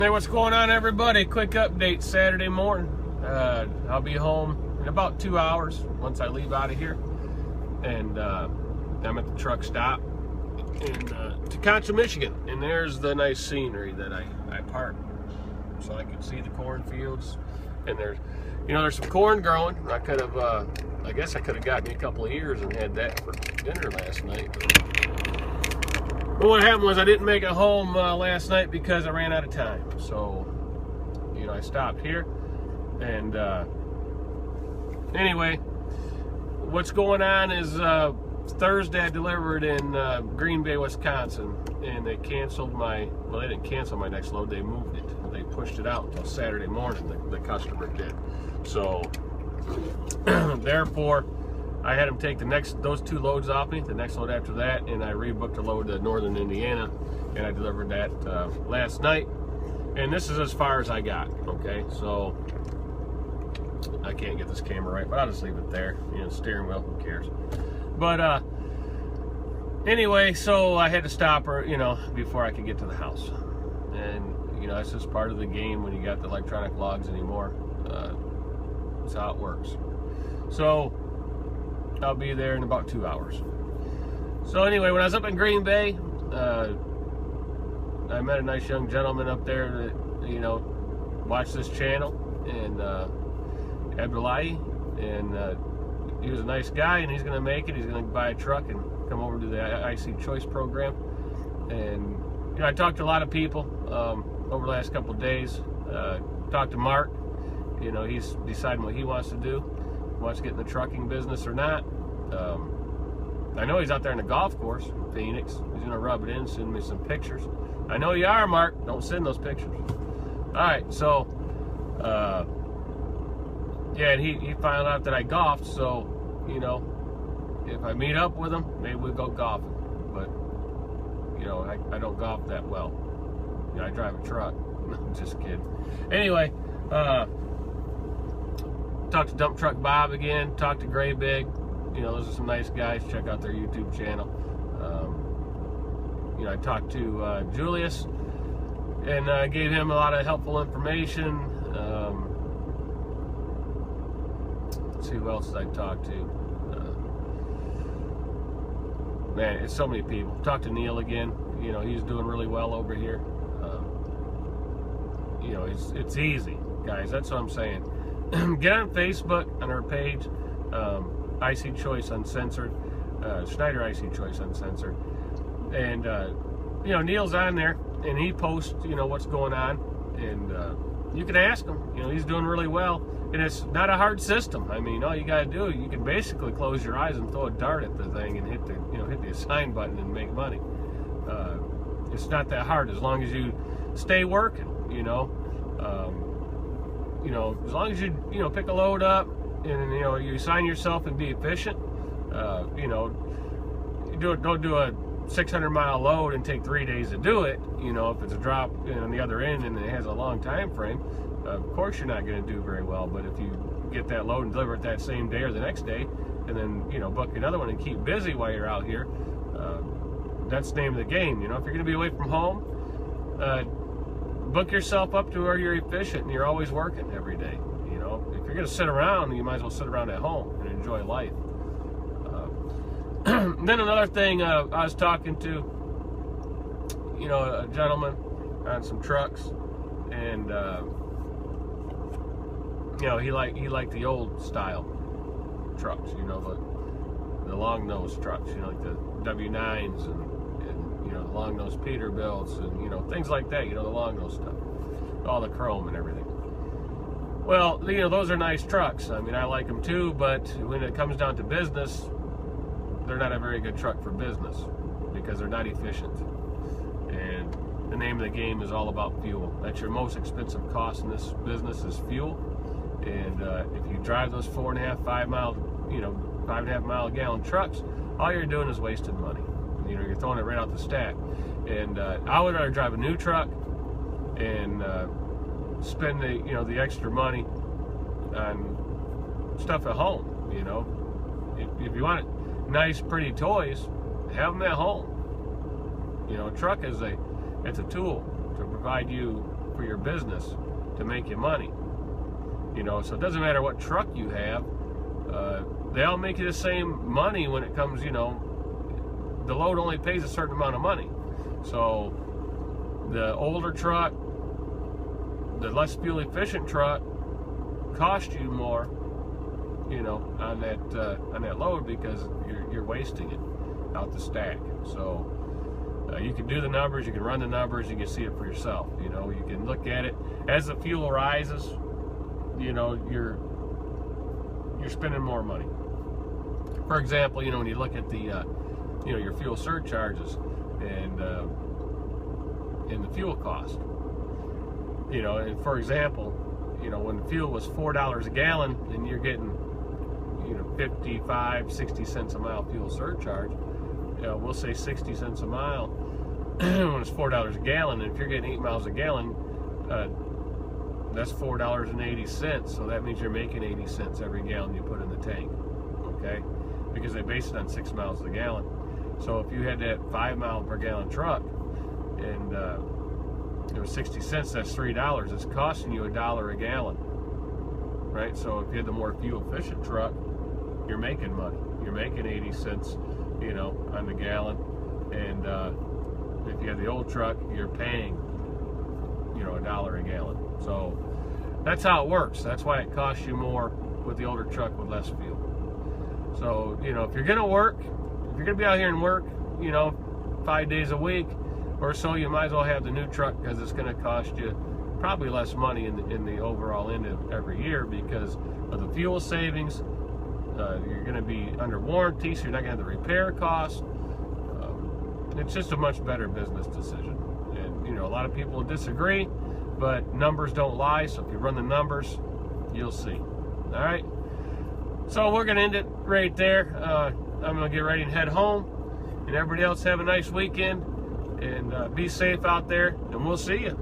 Hey, what's going on, everybody? Quick update Saturday morning. I'll be home in about 2 hours once I leave out of here. And I'm at the truck stop in Tecumseh, Michigan. And there's the nice scenery that I parked so I can see the cornfields. And there's some corn growing. I could have, I guess I could have gotten me a couple of ears and had that for dinner last night. But what happened was I didn't make it home last night because I ran out of time. So, I stopped here. And anyway, what's going on is Thursday I delivered in Green Bay, Wisconsin, and they canceled they didn't cancel my next load, they moved it. They pushed it out until Saturday morning, the customer did. So, therefore, I had them take those two loads off me, the next load after that, and I rebooked a load to Northern Indiana, and I delivered that last night. And this is as far as I got, okay? So, I can't get this camera right, but I'll just leave it there. Steering wheel, who cares? But, anyway, so I had to stop her, before I could get to the house. And, that's just part of the game when you got the electronic logs anymore. That's how it works. So, I'll be there in about 2 hours. So anyway, when I was up in Green Bay, I met a nice young gentleman up there that, watched this channel, and Abdullahi, and he was a nice guy, and he's going to make it. He's going to buy a truck and come over to the IC Choice program. And, I talked to a lot of people over the last couple of days. Talked to Mark. He's deciding what he wants to do. Wants to get in the trucking business or not. I know he's out there in the golf course in Phoenix. He's going to rub it in, send me some pictures. I know you are, Mark. Don't send those pictures. All right, so, yeah, and he found out that I golfed, so, if I meet up with him, maybe we'll go golfing. But, I don't golf that well. I drive a truck. I'm just kidding. Anyway, talked to Dump Truck Bob again, talked to Gray Big. Those are some nice guys. Check out their YouTube channel. I talked to Julius and gave him a lot of helpful information. Let's see who else did I talk to. Man, it's so many people. Talked to Neil again. He's doing really well over here. It's easy, guys. That's what I'm saying. Get on Facebook on our page, IC Choice Uncensored, Schneider IC Choice Uncensored, and Neil's on there, and he posts what's going on, and you can ask him. He's doing really well, and it's not a hard system. I mean, all you got to do, you can basically close your eyes and throw a dart at the thing and hit the assign button and make money. It's not that hard as long as you stay working. As long as you pick a load up and you assign yourself and be efficient. Don't do a 600-mile load and take 3 days to do it. If it's a drop on the other end and it has a long time frame, of course you're not going to do very well. But if you get that load and deliver it that same day or the next day, and then book another one and keep busy while you're out here, that's the name of the game. If you're going to be away from home, book yourself up to where you're efficient and you're always working every day. If you're going to sit around, you might as well sit around at home and enjoy life. Then another thing, I was talking to, a gentleman on some trucks, and he liked the old style trucks, the long nose trucks, like the W9s and the long nose Peterbilts and things like that, the long nose stuff, all the chrome and everything. Well, those are nice trucks. I mean, I like them too, but when it comes down to business, they're not a very good truck for business because they're not efficient. And the name of the game is all about fuel. That's your most expensive cost in this business is fuel. And if you drive those 5.5 mile a gallon trucks, all you're doing is wasting money. You're throwing it right out the stack. And I would rather drive a new truck and spend the extra money on stuff at home. If you want nice, pretty toys, have them at home. A truck is it's a tool to provide you for your business to make you money. You know, so it doesn't matter what truck you have. They all make you the same money when it comes, you know, the load only pays a certain amount of money. So the older truck, the less fuel efficient truck cost you more, you know, on that load, because you're wasting it out the stack. So you can do the numbers, you can run the numbers, you can see it for yourself. You know, you can look at it as the fuel rises. You know, you're spending more money. For example, you know, when you look at the you know, your fuel surcharges and the fuel cost. You know, and for example, you know, when fuel was $4 a gallon and you're getting, you know, 55, 60 cents a mile fuel surcharge, you know, we'll say 60 cents a mile when it's $4 a gallon, and if you're getting 8 miles a gallon, that's $4.80. So that means you're making 80 cents every gallon you put in the tank, okay? Because they base it on 6 miles a gallon. So if you had that 5 mile per gallon truck and it was 60 cents, that's $3. It's costing you $1 a gallon, right? So if you had the more fuel efficient truck, you're making money. You're making 80 cents, you know, on the gallon. And if you have the old truck, you're paying, you know, $1 a gallon. So that's how it works. That's why it costs you more with the older truck with less fuel. So, you know, if you're gonna work, if you're gonna be out here and work, you know, 5 days a week or so, you might as well have the new truck, because it's gonna cost you probably less money in the overall end of every year because of the fuel savings. You're gonna be under warranty, so you're not gonna have the repair costs. It's just a much better business decision. And, you know, a lot of people disagree, but numbers don't lie. So if you run the numbers, you'll see. All right. So we're going to end it right there. I'm going to get ready and head home. And everybody else have a nice weekend. And be safe out there. And we'll see you.